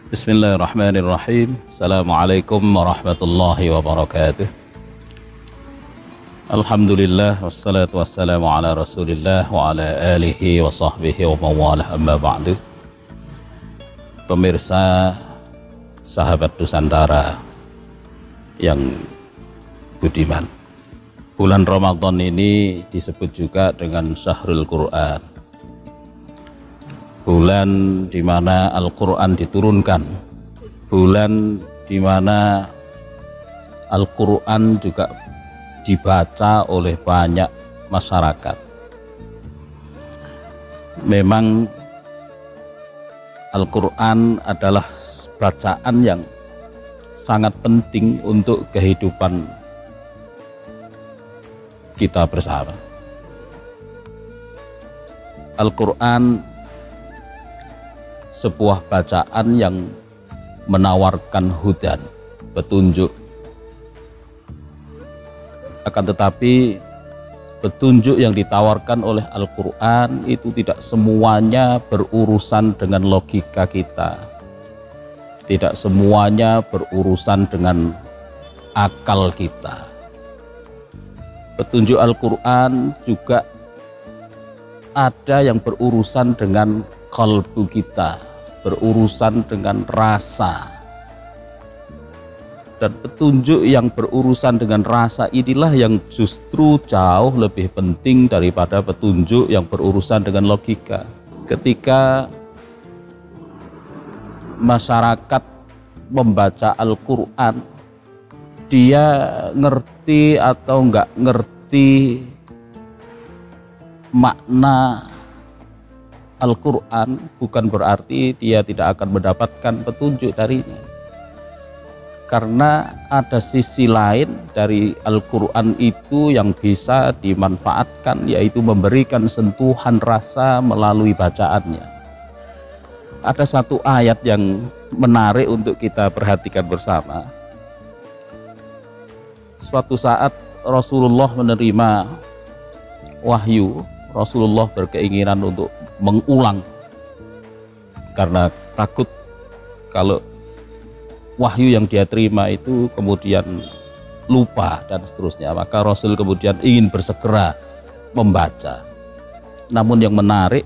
Bismillahirrahmanirrahim. Assalamualaikum warahmatullahi wabarakatuh. Alhamdulillah wassalatu wassalamu ala rasulillah wa ala alihi wa sahbihi wa mawalah, amma ba'du. Pemirsa sahabat Nusantara yang budiman, bulan Ramadan ini disebut juga dengan Syahrul Quran, bulan di mana Al-Quran diturunkan, bulan di mana Al-Quran juga dibaca oleh banyak masyarakat. Memang Al-Quran adalah bacaan yang sangat penting untuk kehidupan kita bersama. Al-Quran sebuah bacaan yang menawarkan hudan, petunjuk. Akan tetapi petunjuk yang ditawarkan oleh Al-Quran itu tidak semuanya berurusan dengan logika kita, tidak semuanya berurusan dengan akal kita. Petunjuk Al-Quran juga ada yang berurusan dengan kalbu kita, berurusan dengan rasa. Dan petunjuk yang berurusan dengan rasa inilah yang justru jauh lebih penting daripada petunjuk yang berurusan dengan logika. Ketika masyarakat membaca Al-Quran, dia ngerti atau enggak ngerti makna Al-Quran, bukan berarti dia tidak akan mendapatkan petunjuk darinya. Karena ada sisi lain dari Al-Quran itu yang bisa dimanfaatkan, yaitu memberikan sentuhan rasa melalui bacaannya. Ada satu ayat yang menarik untuk kita perhatikan bersama. Suatu saat Rasulullah menerima wahyu, Rasulullah berkeinginan untuk mengulang karena takut kalau wahyu yang dia terima itu kemudian lupa dan seterusnya. Maka Rasul kemudian ingin bersegera membaca. Namun yang menarik,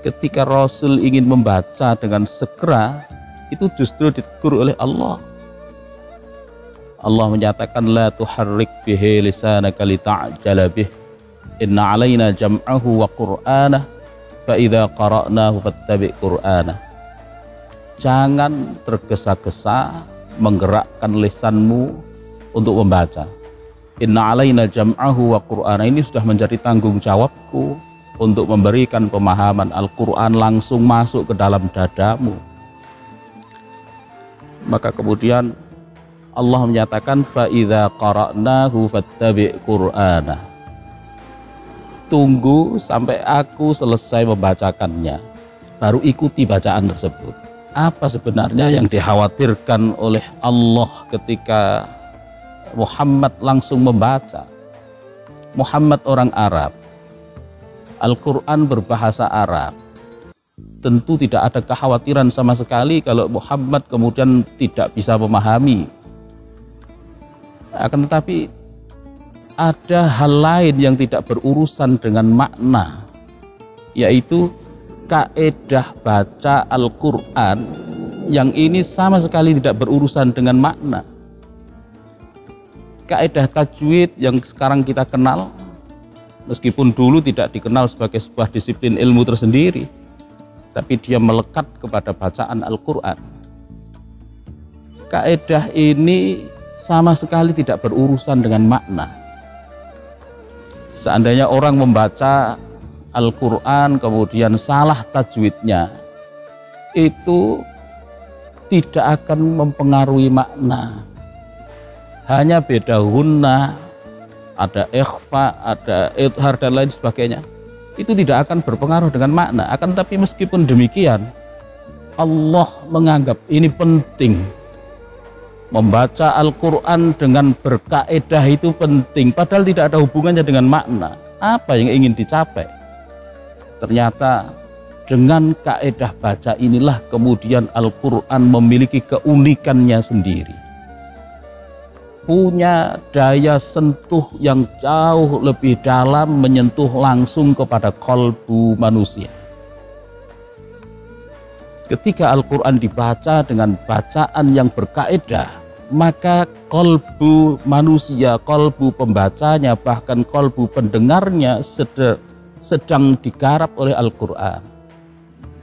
ketika Rasul ingin membaca dengan segera, itu justru ditegur oleh Allah. Allah menyatakan, la tuharrik bihi lisanaka lita'jala bih, inna alaina jam'ahu wa qur'anah, fa idza qara'nahu fattabi' qur'anah. Jangan tergesa-gesa menggerakkan lisanmu untuk membaca. Inna alaina jam'ahu wa qur'anah, ini sudah menjadi tanggung jawabku untuk memberikan pemahaman Al-Quran langsung masuk ke dalam dadamu. Maka kemudian Allah menyatakan, fa idza qara'nahu fattabi' qur'anah. Tunggu sampai aku selesai membacakannya, baru ikuti bacaan tersebut. Apa sebenarnya yang dikhawatirkan oleh Allah ketika Muhammad langsung membaca? Muhammad orang Arab, Al-Quran berbahasa Arab. Tentu tidak ada kekhawatiran sama sekali kalau Muhammad kemudian tidak bisa memahami. Akan tetapi ada hal lain yang tidak berurusan dengan makna, yaitu kaedah baca Al-Quran yang ini sama sekali tidak berurusan dengan makna. Kaedah tajwid yang sekarang kita kenal, meskipun dulu tidak dikenal sebagai sebuah disiplin ilmu tersendiri, tapi dia melekat kepada bacaan Al-Quran. Kaedah ini sama sekali tidak berurusan dengan makna. Seandainya orang membaca Al-Quran kemudian salah tajwidnya, itu tidak akan mempengaruhi makna. Hanya beda gunnah, ada ikhfa, ada idhar dan lain sebagainya. Itu tidak akan berpengaruh dengan makna. Akan tapi meskipun demikian, Allah menganggap ini penting. Membaca Al-Quran dengan berkaedah itu penting, padahal tidak ada hubungannya dengan makna. Apa yang ingin dicapai? Ternyata Dengan kaedah baca inilah kemudian Al-Quran memiliki keunikannya sendiri. Punya daya sentuh yang jauh lebih dalam, menyentuh langsung kepada qalbu manusia. Ketika Al-Quran dibaca dengan bacaan yang berkaedah, maka qalbu manusia, qalbu pembacanya, bahkan qalbu pendengarnya sedang digarap oleh Al-Quran.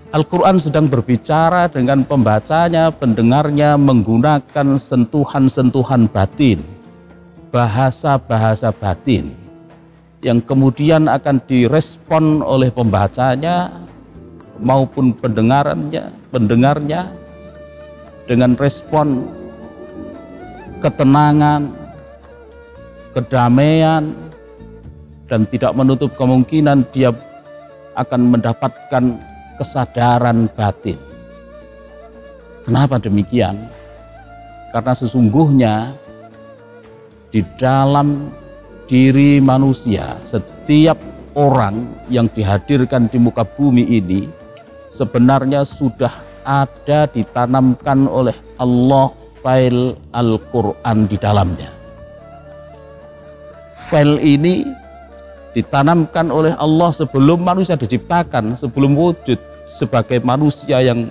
Al-Quran sedang berbicara dengan pembacanya, pendengarnya menggunakan sentuhan-sentuhan batin, bahasa-bahasa batin, yang kemudian akan direspon oleh pembacanya maupun pendengarnya dengan respon ketenangan, kedamaian, dan tidak menutup kemungkinan dia akan mendapatkan kesadaran batin. Kenapa demikian? Karena sesungguhnya di dalam diri manusia, setiap orang yang dihadirkan di muka bumi ini sebenarnya sudah ada ditanamkan oleh Allah file Al-Quran di dalamnya. File ini ditanamkan oleh Allah sebelum manusia diciptakan, sebelum wujud sebagai manusia yang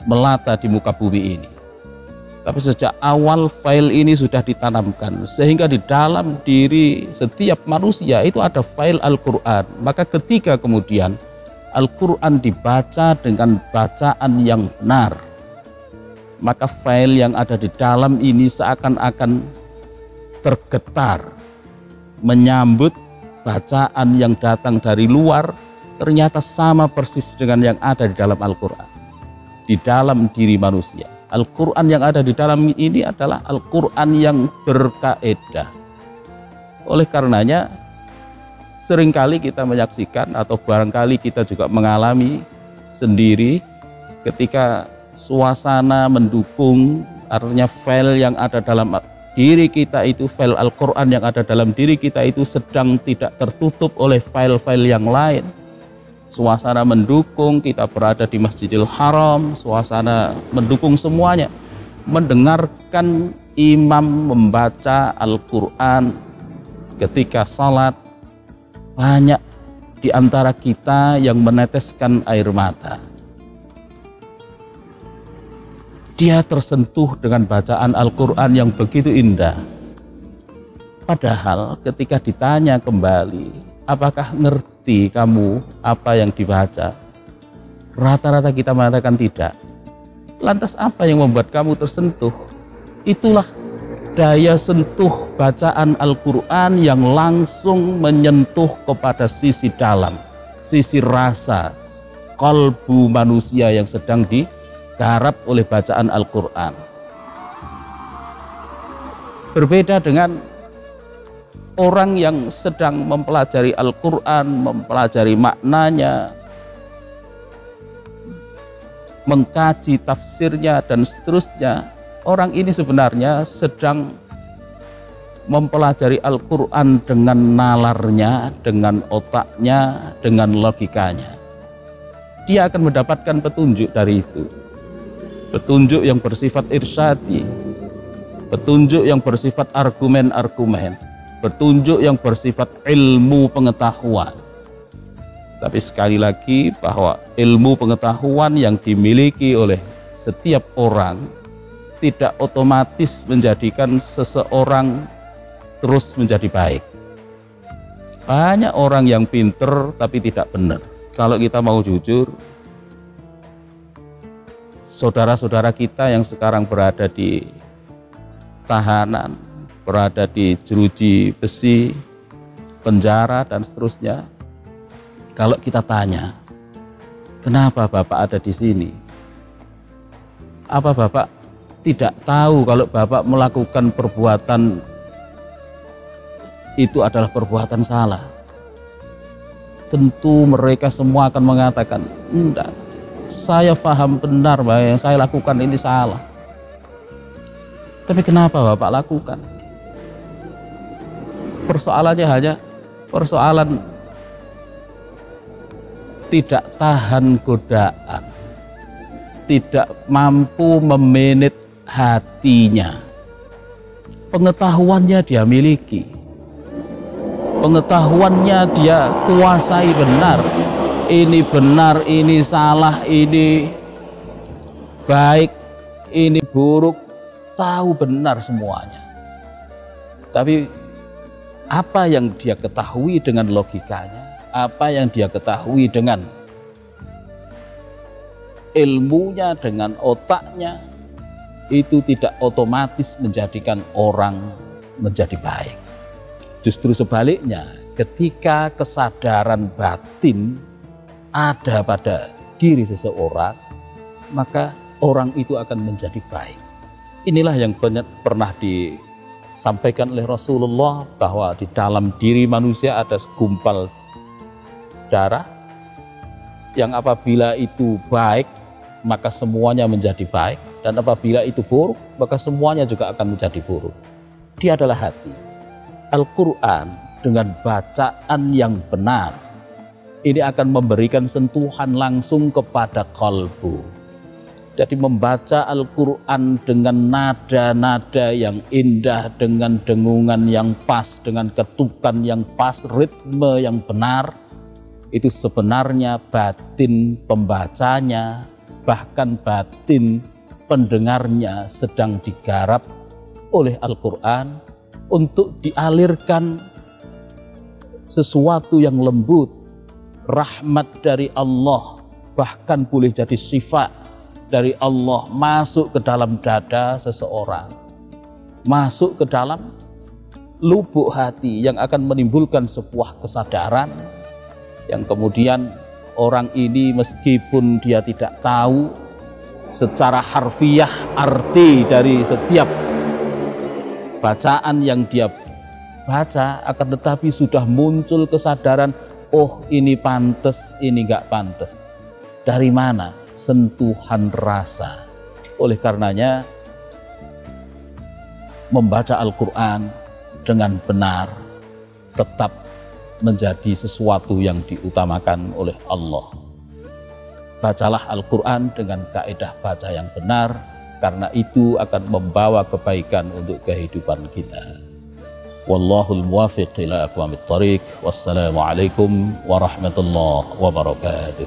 melata di muka bumi ini. Tapi sejak awal file ini sudah ditanamkan, sehingga di dalam diri setiap manusia itu ada file Al-Quran. Maka ketika kemudian Al-Quran dibaca dengan bacaan yang benar, maka file yang ada di dalam ini seakan-akan tergetar menyambut bacaan yang datang dari luar. Ternyata sama persis dengan yang ada di dalam Al-Quran, di dalam diri manusia. Al-Quran yang ada di dalam ini adalah Al-Quran yang berkaedah. Oleh karenanya seringkali kita menyaksikan atau barangkali kita juga mengalami sendiri ketika suasana mendukung, artinya file yang ada dalam diri kita itu, file Al-Quran yang ada dalam diri kita itu sedang tidak tertutup oleh file-file yang lain. Suasana mendukung, kita berada di Masjidil Haram, suasana mendukung semuanya. Mendengarkan imam membaca Al-Quran ketika salat, banyak di antara kita yang meneteskan air mata. Dia tersentuh dengan bacaan Al-Quran yang begitu indah. Padahal ketika ditanya kembali, apakah ngerti kamu apa yang dibaca? Rata-rata kita mengatakan tidak. Lantas apa yang membuat kamu tersentuh? Itulah daya sentuh bacaan Al-Quran yang langsung menyentuh kepada sisi dalam, sisi rasa, kalbu manusia yang sedang digarap oleh bacaan Al-Quran. Berbeda dengan orang yang sedang mempelajari Al-Quran, mempelajari maknanya, mengkaji tafsirnya dan seterusnya. Orang ini sebenarnya sedang mempelajari Al-Quran dengan nalarnya, dengan otaknya, dengan logikanya. Dia akan mendapatkan petunjuk dari itu. Petunjuk yang bersifat irsyadi, petunjuk yang bersifat argumen-argumen, petunjuk yang bersifat ilmu pengetahuan. Tapi sekali lagi bahwa ilmu pengetahuan yang dimiliki oleh setiap orang tidak otomatis menjadikan seseorang terus menjadi baik. Banyak orang yang pinter tapi tidak benar. Kalau kita mau jujur, saudara-saudara kita yang sekarang berada di tahanan, berada di jeruji besi, penjara dan seterusnya. Kalau kita tanya, kenapa Bapak ada di sini? Apa Bapak tidak tahu kalau Bapak melakukan perbuatan itu adalah perbuatan salah? Tentu mereka semua akan mengatakan, enggak, saya paham benar bahwa yang saya lakukan ini salah. Tapi kenapa Bapak lakukan? Persoalannya hanya persoalan tidak tahan godaan, tidak mampu memanage hatinya. Pengetahuannya dia miliki, pengetahuannya dia kuasai benar. Ini benar, ini salah, ini baik, ini buruk, tahu benar semuanya. Tapi apa yang dia ketahui dengan logikanya, apa yang dia ketahui dengan ilmunya, dengan otaknya, itu tidak otomatis menjadikan orang menjadi baik. Justru sebaliknya, ketika kesadaran batin ada pada diri seseorang, maka orang itu akan menjadi baik. Inilah yang pernah disampaikan oleh Rasulullah, bahwa di dalam diri manusia ada segumpal darah yang apabila itu baik maka semuanya menjadi baik, dan apabila itu buruk maka semuanya juga akan menjadi buruk. Dia adalah hati. Al-Quran dengan bacaan yang benar ini akan memberikan sentuhan langsung kepada kalbu. Jadi membaca Al-Quran dengan nada-nada yang indah, dengan dengungan yang pas, dengan ketukan yang pas, ritme yang benar, itu sebenarnya batin pembacanya, bahkan batin pendengarnya sedang digarap oleh Al-Quran untuk dialirkan sesuatu yang lembut, rahmat dari Allah, bahkan boleh jadi sifat dari Allah masuk ke dalam dada seseorang, masuk ke dalam lubuk hati yang akan menimbulkan sebuah kesadaran yang kemudian orang ini meskipun dia tidak tahu secara harfiah arti dari setiap bacaan yang dia baca, akan tetapi sudah muncul kesadaran, oh ini pantas, ini enggak pantas. Dari mana? Sentuhan rasa. Oleh karenanya membaca Al-Quran dengan benar tetap menjadi sesuatu yang diutamakan oleh Allah. Bacalah Al-Quran dengan kaidah baca yang benar, karena itu akan membawa kebaikan untuk kehidupan kita. Wallahul muwafiq ila aqwamit thariq. Wassalamualaikum warahmatullahi wabarakatuh.